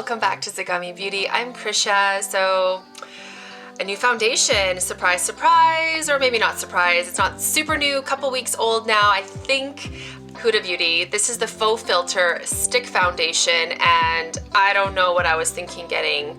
welcome back to Zagami Beauty. I'm Krysia. So a new foundation, surprise, surprise, or maybe not surprise. It's not super new, couple weeks old now, I think. Huda Beauty. This is the Faux Filter Stick Foundation, and I don't know what I was thinking getting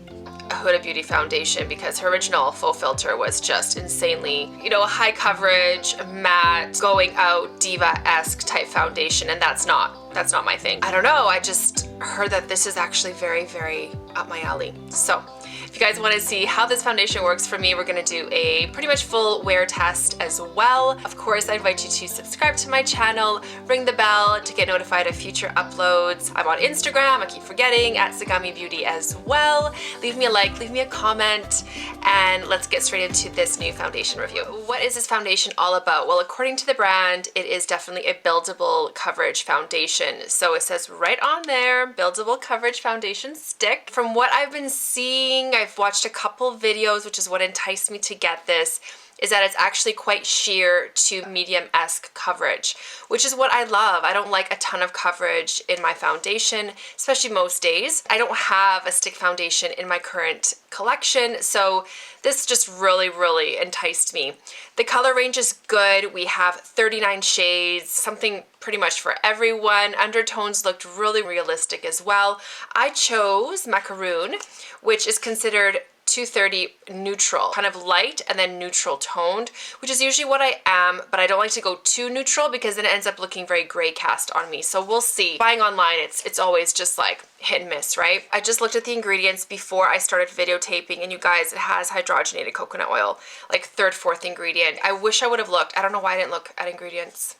a Huda Beauty foundation because her original Faux Filter was just insanely, you know, high coverage, matte, going out, diva-esque type foundation, and that's not my thing. I don't know, I just heard that this is actually very, very up my alley. So if you guys want to see how this foundation works for me, we're going to do a pretty much full wear test as well. Of course, I invite you to subscribe to my channel, ring the bell to get notified of future uploads. I'm on Instagram, I keep forgetting, at Zagami Beauty as well. Leave me a like, leave me a comment, and let's get straight into this new foundation review. What is this foundation all about? Well, according to the brand, it is definitely a buildable coverage foundation. So it says right on there, buildable coverage foundation stick. From what I've been seeing, I've watched a couple videos, which is what enticed me to get this, is that it's actually quite sheer to medium-esque coverage, which is what I love. I don't like a ton of coverage in my foundation, especially most days. I don't have a stick foundation in my current collection, so this just really, really enticed me. The color range is good. We have 39 shades, something pretty much for everyone. Undertones looked really realistic as well. I chose macaroon, which is considered 230 neutral, kind of light and then neutral toned, which is usually what I am, but I don't like to go too neutral because then it ends up looking very gray cast on me. So we'll see. Buying online, it's always just like hit and miss, right? I just looked at the ingredients before I started videotaping, and you guys, it has hydrogenated coconut oil, like third, fourth ingredient. I wish I would have looked. I don't know why I didn't look at ingredients.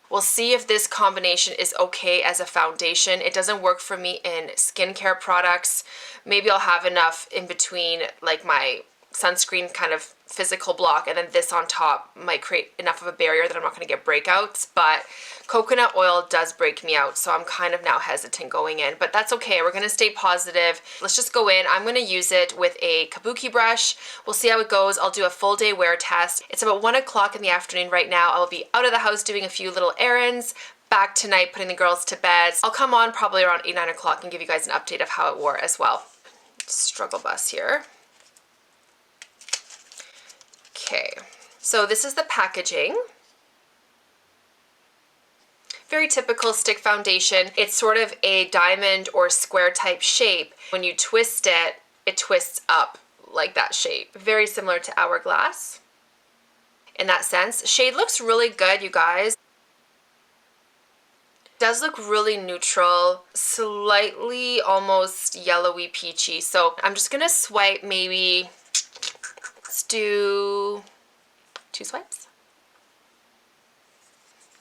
We'll see if this combination is okay as a foundation. It doesn't work for me in skincare products. Maybe I'll have enough in between, like my sunscreen kind of physical block, and then this on top might create enough of a barrier that I'm not going to get breakouts, but coconut oil does break me out, so I'm kind of now hesitant going in, but that's okay. We're going to stay positive. Let's just go in. I'm going to use it with a kabuki brush. We'll see how it goes. I'll do a full day wear test. It's about 1 o'clock in the afternoon right now. I'll be out of the house doing a few little errands, back tonight putting the girls to bed. I'll come on probably around 8, 9 o'clock and give you guys an update of how it wore as well. Struggle bus here. Okay, so this is the packaging. Very typical stick foundation. It's sort of a diamond or square type shape. When you twist it, it twists up like that shape. Very similar to hourglass in that sense. Shade looks really good, you guys. It does look really neutral, slightly almost yellowy peachy. So I'm just gonna swipe maybe, let's do 2 swipes.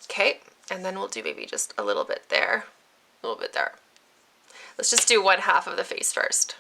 Okay, and then we'll do maybe just a little bit there, a little bit there. Let's just do 1/2 of the face first.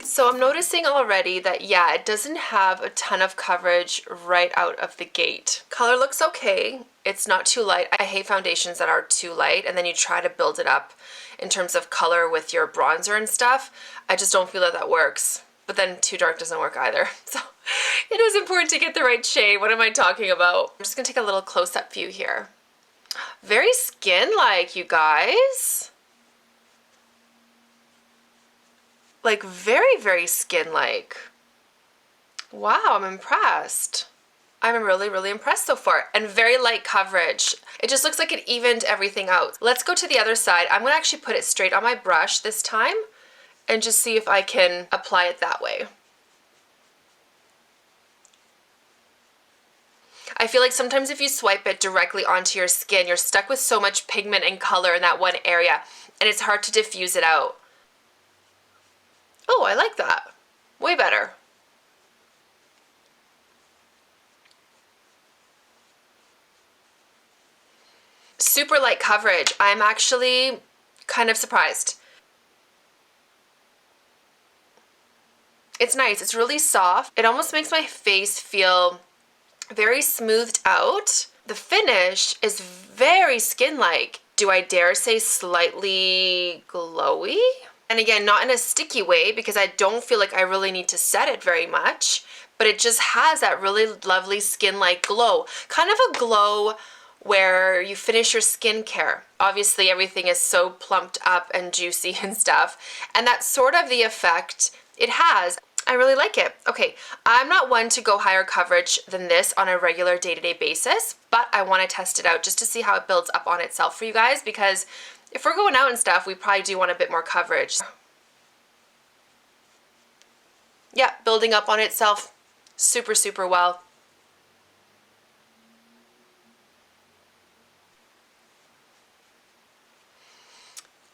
So I'm noticing already that, yeah, it doesn't have a ton of coverage right out of the gate. Color looks okay. It's not too light. I hate foundations that are too light and then you try to build it up in terms of color with your bronzer and stuff. I just don't feel that that works. But then too dark doesn't work either. So it is important to get the right shade. What am I talking about? I'm just gonna take a little close-up view here. Very skin-like, you guys. Like very, very skin-like. Wow, I'm impressed. I'm really, really impressed so far. And very light coverage. It just looks like it evened everything out. Let's go to the other side. I'm gonna actually put it straight on my brush this time and just see if I can apply it that way. I feel like sometimes if you swipe it directly onto your skin, you're stuck with so much pigment and color in that one area, and it's hard to diffuse it out. Oh, I like that. Way better. Super light coverage. I'm actually kind of surprised. It's nice. It's really soft. It almost makes my face feel very smoothed out. The finish is very skin-like. Do I dare say slightly glowy? And again, not in a sticky way because I don't feel like I really need to set it very much, but it just has that really lovely skin-like glow. Kind of a glow where you finish your skincare. Obviously, everything is so plumped up and juicy and stuff, and that's sort of the effect it has. I really like it. Okay, I'm not one to go higher coverage than this on a regular day-to-day basis, but I want to test it out just to see how it builds up on itself for you guys, because if we're going out and stuff, we probably do want a bit more coverage. Yeah, building up on itself super, super well.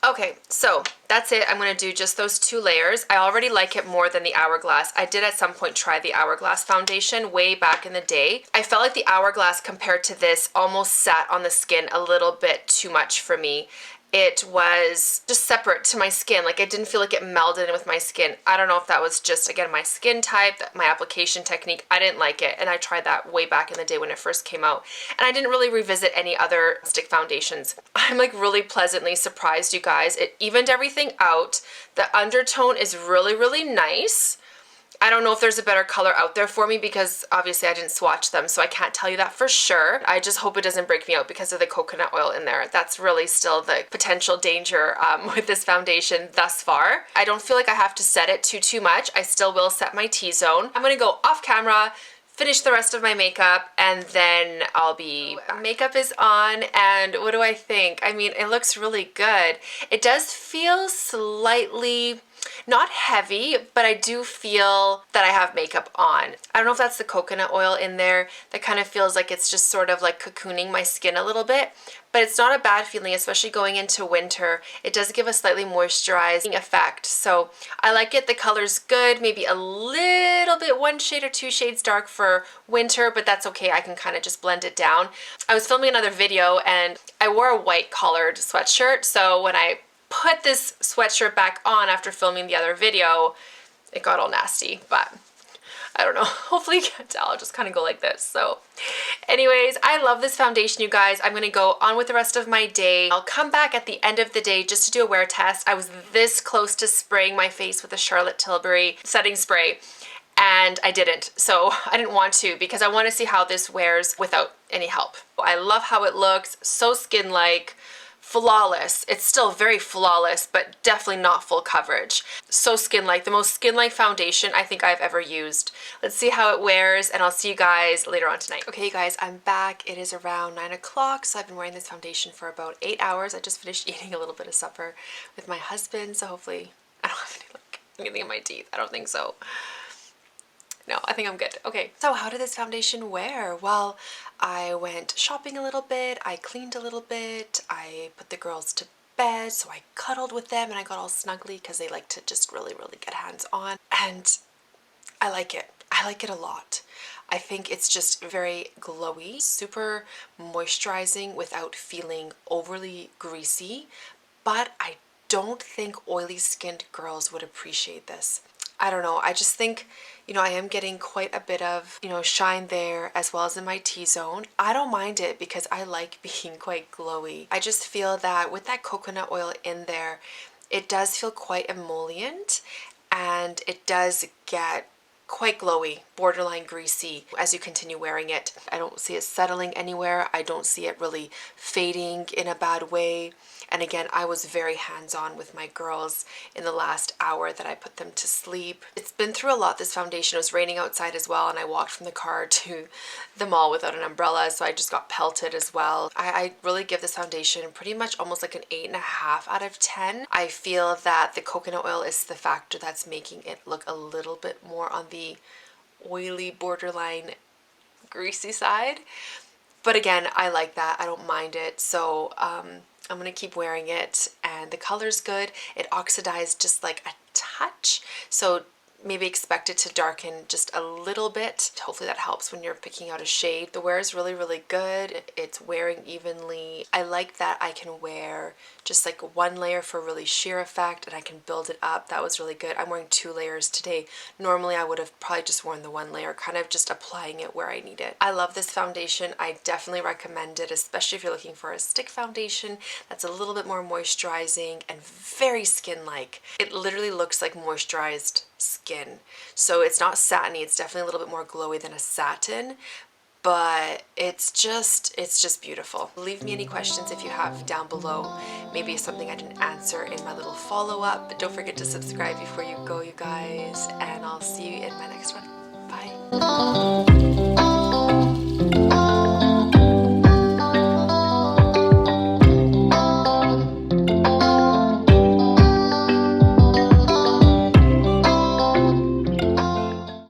Okay, so that's it. I'm going to do just those 2 layers. I already like it more than the Hourglass. I did at some point try the Hourglass foundation way back in the day. I felt like the Hourglass compared to this almost sat on the skin a little bit too much for me. It was just separate to my skin. Like, it didn't feel like it melded in with my skin. I don't know if that was just, again, my skin type, my application technique. I didn't like it, and I tried that way back in the day when it first came out. And I didn't really revisit any other stick foundations. I'm like really pleasantly surprised, you guys. It evened everything out. The undertone is really, really nice. I don't know if there's a better color out there for me because obviously I didn't swatch them, so I can't tell you that for sure. I just hope it doesn't break me out because of the coconut oil in there. That's really still the potential danger with this foundation thus far. I don't feel like I have to set it too much. I still will set my T-zone. I'm gonna go off camera, finish the rest of my makeup, and then I'll be back. Makeup is on, and what do I think? I mean, it looks really good. It does feel slightly not heavy, but I do feel that I have makeup on. I don't know if that's the coconut oil in there that kind of feels like it's just sort of like cocooning my skin a little bit, but it's not a bad feeling, especially going into winter. It does give a slightly moisturizing effect, so I like it. The color's good, maybe a little bit 1 shade or 2 shades dark for winter, but that's okay. I can kind of just blend it down. I was filming another video and I wore a white collared sweatshirt, so when I put this sweatshirt back on after filming the other video, it got all nasty, but I don't know. Hopefully you can't tell. I'll just kind of go like this. So anyways, I love this foundation, you guys. I'm going to go on with the rest of my day. I'll come back at the end of the day just to do a wear test. I was this close to spraying my face with a Charlotte Tilbury setting spray, and I didn't. So I didn't want to because I want to see how this wears without any help. I love how it looks. So skin-like. Flawless. It's still very flawless, but definitely not full coverage. So skin-like, the most skin-like foundation I think I've ever used. Let's see how it wears, and I'll see you guys later on tonight. Okay, you guys, I'm back. It is around 9 o'clock, so I've been wearing this foundation for about 8 hours. I just finished eating a little bit of supper with my husband, so hopefully I don't have anything in my teeth. I don't think so. No, I think I'm good. Okay, so how did this foundation wear? Well, I went shopping a little bit, I cleaned a little bit, I put the girls to bed, so I cuddled with them and I got all snuggly because they like to just really, really get hands on. And I like it. I like it a lot. I think it's just very glowy, super moisturizing without feeling overly greasy, but I don't think oily skinned girls would appreciate this. I don't know, I just think, you know, I am getting quite a bit of, you know, shine there as well as in my T-zone. I don't mind it because I like being quite glowy. I just feel that with that coconut oil in there, it does feel quite emollient and it does get quite glowy, borderline greasy as you continue wearing it. I don't see it settling anywhere. I don't see it really fading in a bad way. And again, I was very hands-on with my girls in the last hour that I put them to sleep. It's been through a lot, this foundation. It was raining outside as well, and I walked from the car to the mall without an umbrella, so I just got pelted as well. I really give this foundation pretty much almost like an 8.5 out of 10. I feel that the coconut oil is the factor that's making it look a little bit more on the oily, borderline greasy side. But again, I like that. I don't mind it. So I'm going to keep wearing it, and the color's good. It oxidized just like a touch, so maybe expect it to darken just a little bit. Hopefully that helps when you're picking out a shade. The wear is really, really good. It's wearing evenly. I like that I can wear just like 1 layer for really sheer effect, and I can build it up. That was really good. I'm wearing 2 layers today. Normally I would have probably just worn the 1 layer, kind of just applying it where I need it. I love this foundation. I definitely recommend it, especially if you're looking for a stick foundation that's a little bit more moisturizing and very skin-like. It literally looks like moisturized skin. So it's not satiny, it's definitely a little bit more glowy than a satin, but it's just beautiful. Leave me any questions if you have down below. Maybe it's something I didn't answer in my little follow-up, but don't forget to subscribe before you go, you guys, and I'll see you in my next one. Bye.